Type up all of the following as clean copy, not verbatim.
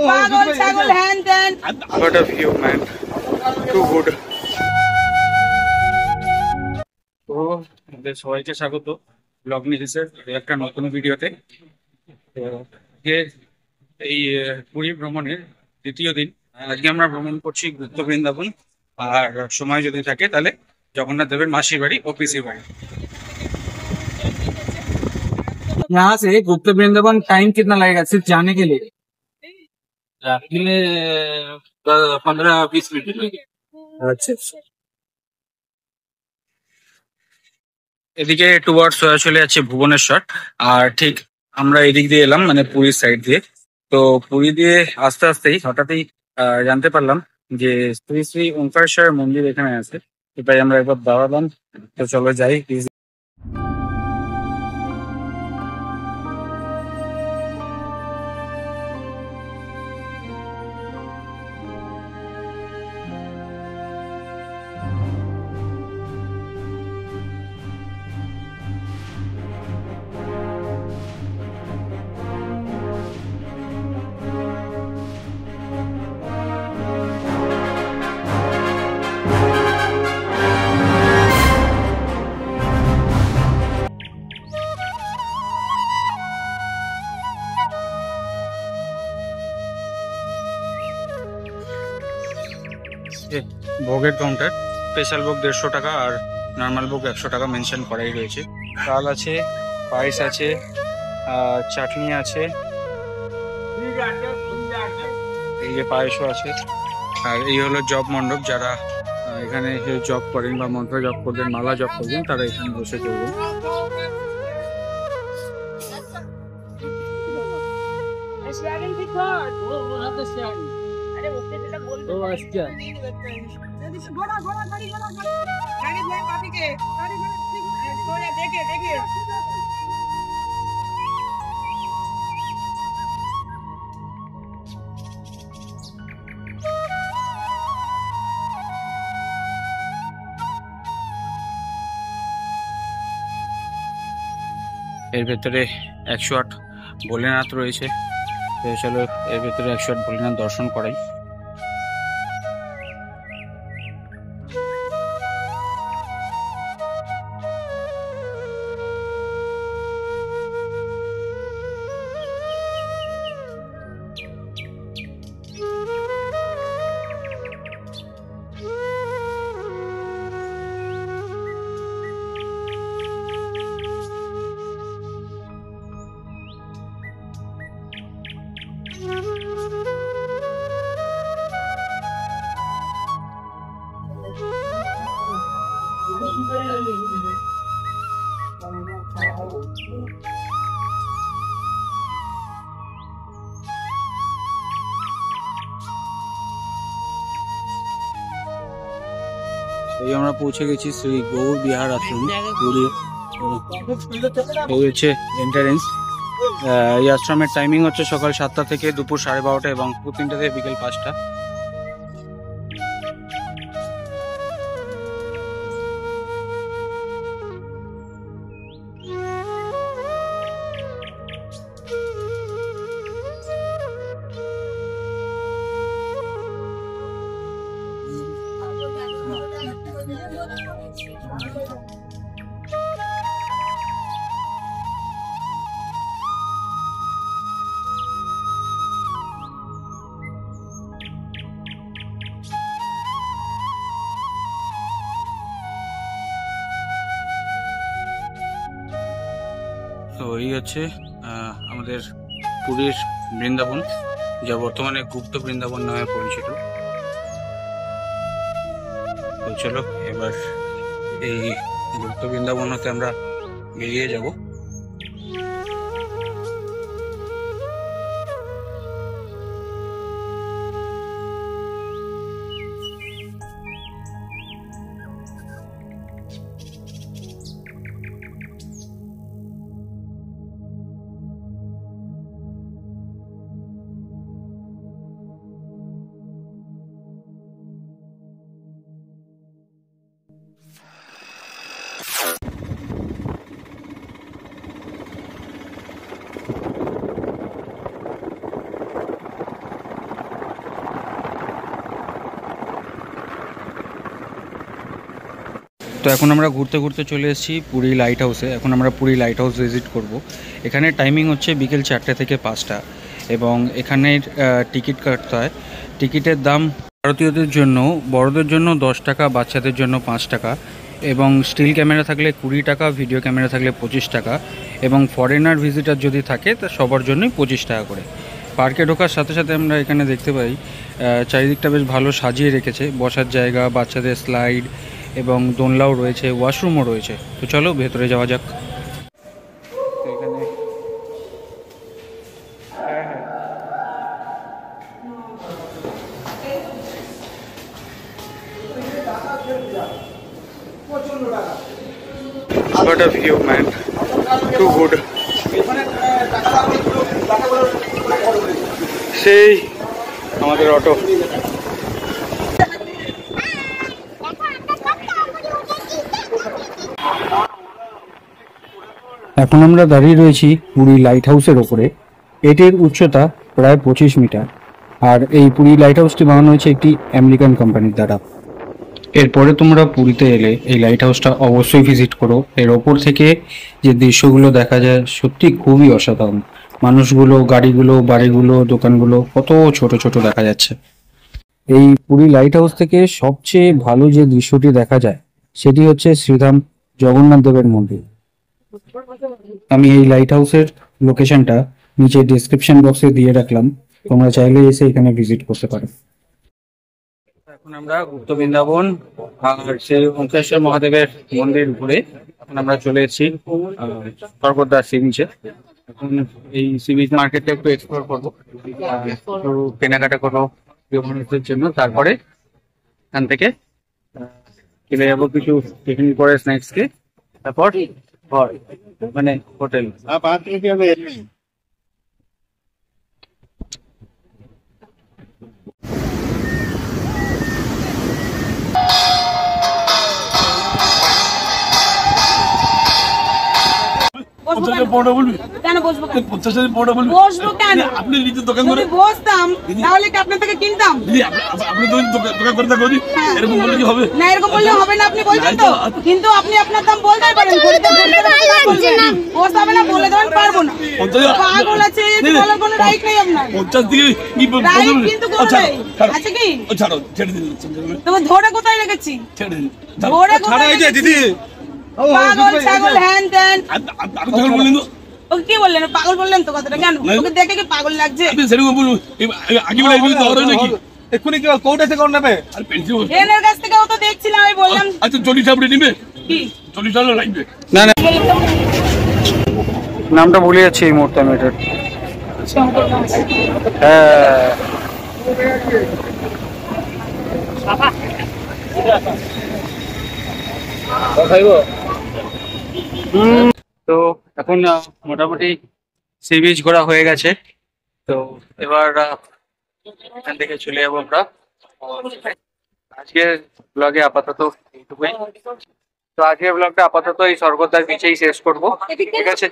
পাগল ছাগল হ্যান ত্যান। What a view, man. Too good. তো আমাদের সবাইকে স্বাগত ব্লগ নিউজের একটা নতুন ভিডিওতে। তো আজকে এই পুরী ভ্রমণের দ্বিতীয় দিন। আজকে আমরা ভ্রমণ করছি গুপ্ত বৃন্দাবন, আর সময় যদি থাকে তাহলে জগন্নাথ দেবের মাসির বাড়ি ও পিসির বাড়ি। यहाँ से गुप्त वृंदावन टाइम कितना लगेगा सिर्फ जाने के लिए? जाने में 15-20 मिनट लगेगा। अच्छा। এদিকে টুয়ার্ডস চলে যাচ্ছে ভুবনেশ্বর, আর ঠিক আমরা এদিক দিয়ে এলাম মানে পুরীর সাইড দিয়ে। তো পুরী দিয়ে আস্তে আস্তেই হঠাৎই জানতে পারলাম যে শ্রী শ্রী ওঙ্কারেশ্বরের মন্দির এখানে আছে। এটাই আমরা একবার দাঁড়ালাম, তো চলো যাই। ভোগের কাউন্টার, স্পেশাল ভোগ 150 টাকা আর নর্মাল ভোগ 100 টাকা মেনশন করাই রয়েছে। চাল আছে, পায়েস আছে, চাটনি আছে, এই যে পায়েসও আছে। আর এই হলো জব মণ্ডপ, যারা এখানে জব করেন বা মন্ত্র জব করবেন, মালা জব করবেন, তারা এখানে বসে করবেন। এর ভেতরে 108 ভোলেনাথ রয়েছে। তো চলো এর ভেতরে 108 ভোলেনাথ দর্শন করাই। এই আমরা পৌঁছে গেছি শ্রী গৌর বিহার আশ্রম পুরী। এই হচ্ছে এন্ট্রান্স। এই আশ্রমের টাইমিং হচ্ছে সকাল 7টা থেকে দুপুর 12:30 এবং 3টা থেকে বিকেল 5টা। তো এই হচ্ছে আমাদের পুরীর বৃন্দাবন, যা বর্তমানে গুপ্ত বৃন্দাবন নামে পরিচিত। তো চলো এবার এই গুপ্ত বৃন্দাবন হতে আমরা বেরিয়ে যাব। তো এখন আমরা ঘুরতে ঘুরতে চলে এসেছি পুরী লাইট হাউসে। এখন আমরা পুরী লাইট হাউস ভিজিট করব। এখানে টাইমিং হচ্ছে বিকেল 4টে থেকে 5টা এবং এখানের টিকিট কাটতে হয়। টিকিটের দাম ভারতীয়দের জন্য, বড়দের জন্য 10 টাকা, বাচ্চাদের জন্য 5 টাকা এবং স্টিল ক্যামেরা থাকলে 20 টাকা, ভিডিও ক্যামেরা থাকলে 25 টাকা এবং ফরেনার ভিজিটার যদি থাকে তা সবার জন্যই 25 টাকা করে। পার্কে ঢোকার সাথে সাথে আমরা এখানে দেখতে পাই চারিদিকটা বেশ ভালো সাজিয়ে রেখেছে, বসার জায়গা, বাচ্চাদের স্লাইড এবং দোলনাও রয়েছে, ওয়াশরুমও রয়েছে। তো চলো ভেতরে যাওয়া যাক। এখানে What a view, man. Too good. সেই আমাদের অটো। এখন আমরা দাঁড়িয়ে রয়েছি পুরী লাইট হাউসের ওপরে। এটির উচ্চতা প্রায় 25 মিটার আর এই পুরী লাইট হাউসটি বানানো হয়েছে একটি আমেরিকান কোম্পানির দ্বারা। এরপরে তোমরা পুরীতে এলে এই লাইট হাউসটা অবশ্যই ভিজিট করো। এর ওপর থেকে যে দৃশ্যগুলো দেখা যায় সত্যি খুবই অসাধারণ। মানুষগুলো, গাড়িগুলো, বাড়িগুলো, দোকানগুলো কত ছোট ছোট দেখা যাচ্ছে। এই পুরী লাইট হাউস থেকে সবচেয়ে ভালো যে দৃশ্যটি দেখা যায় সেটি হচ্ছে শ্রীধাম জগন্নাথ দেবের মন্দির। আমি এই লাইট হাউসের লোকেশনটা নিচে ডেসক্রিপশন বক্সে দিয়ে রাখলাম, তোমরা চাইলে এসে এখানে ভিজিট করতে পারো। এখন আমরা গুপ্ত বৃন্দাবন আর সেই ওঙ্কারেশ্বর মহাদেবের মন্দির ঘুরে এখন আমরা চলে এসেছি স্বর্গদ্বার সি বিচে। এখন এই সি বিচ মার্কেটটা একটু এক্সপ্লোর করবো, একটু কেনাকাটা করবো প্রিয় মানুষদের জন্য। তারপরে এখান থেকে কিনে যাবো কিছু টিফিন করে স্ন্যাক্সকে, তারপর ঘর মানে হোটেল। কেন বসবো? বসবো কেন? আপনি নিজের দোকান করে বসতাম তাহলে কি আপনার থেকে কিনতাম? আপনি তো দোকান করে থাকেন, এরকম বললে কি হবে? না, এরকম বললে হবে না। আপনি বলছেন তো, কিন্তু আপনি আপনার দাম বলতেই পারেন। বসতে হবে না বলে দেবেন, পারবো না। পাগল আছে, বলার কোনো রাইট নেই আপনার। 50 দিয়ে কি বলবো? কিন্তু আছে কি? ছাড়ো, ছেড়ে দিন। তোমার ধরে কোথায় রেখেছি? ছেড়ে দিন। ধরে কোথায় রেখেছি দিদি? পাগল ছাগল হ্যান দেন। আপনি পাগল বললেন তো? ওকে কি বললেন? পাগল বললেন তো কথাটা কেন? ওকে দেখে কি পাগল লাগছে? আপনি সেরকম বলুন। আগে বলে এগুলো তো হলো নাকি? এক্ষুনি কি কোর্ট আছে, কোন নেবে? আর পেন্সিল এর কাছ থেকে ও তো দেখছিলাম, আমি বললাম আচ্ছা 40 আপনি নিবে কি? 40 টাকা লাগবে। না না, নামটা ভুলে যাচ্ছি এই মুহূর্তে আমি এটা। তো এখন মোটামুটি সি বিচ ঘোরা হয়ে গেছে। তো এবার এখান থেকে চলে যাবো আমরা। আজকের ব্লগে আপাতত এইটুকুই। তো আজকের ব্লগটা আপাতত এই স্বর্গদ্বার বিচেই শেষ করবো, ঠিক আছে?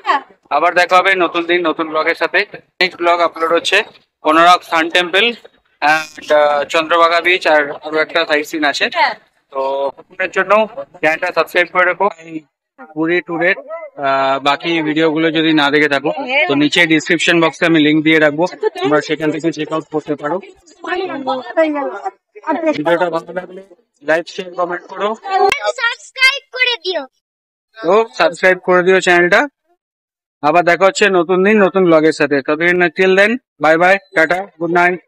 আবার দেখা হবে নতুন দিন নতুন ব্লগের সাথে। নেক্সট ব্লগ আপলোড হচ্ছে Konark sun temple and Chandrabhaga beach আর আরো একটা সাইট সিন আছে। তো আপনার জন্য চ্যানেলটা সাবস্ক্রাইব করে রাখো। পুরী ট্যুরের বাকি ভিডিওগুলো যদি না দেখে থাকো তো নিচে ডিসক্রিপশন বক্সে আমি লিংক দিয়ে রাখবো, তোমরা সেখান থেকে চেক আউট করতে পারো। ভিডিওটা ভালো লাগলে লাইক শেয়ার কমেন্ট করো, সাবস্ক্রাইব করে দিও। তো সাবস্ক্রাইব করে দিও চ্যানেলটা। আবার দেখা হচ্ছে নতুন দিন নতুন ব্লগের সাথে। ততদিন till then bye bye, tata, good night.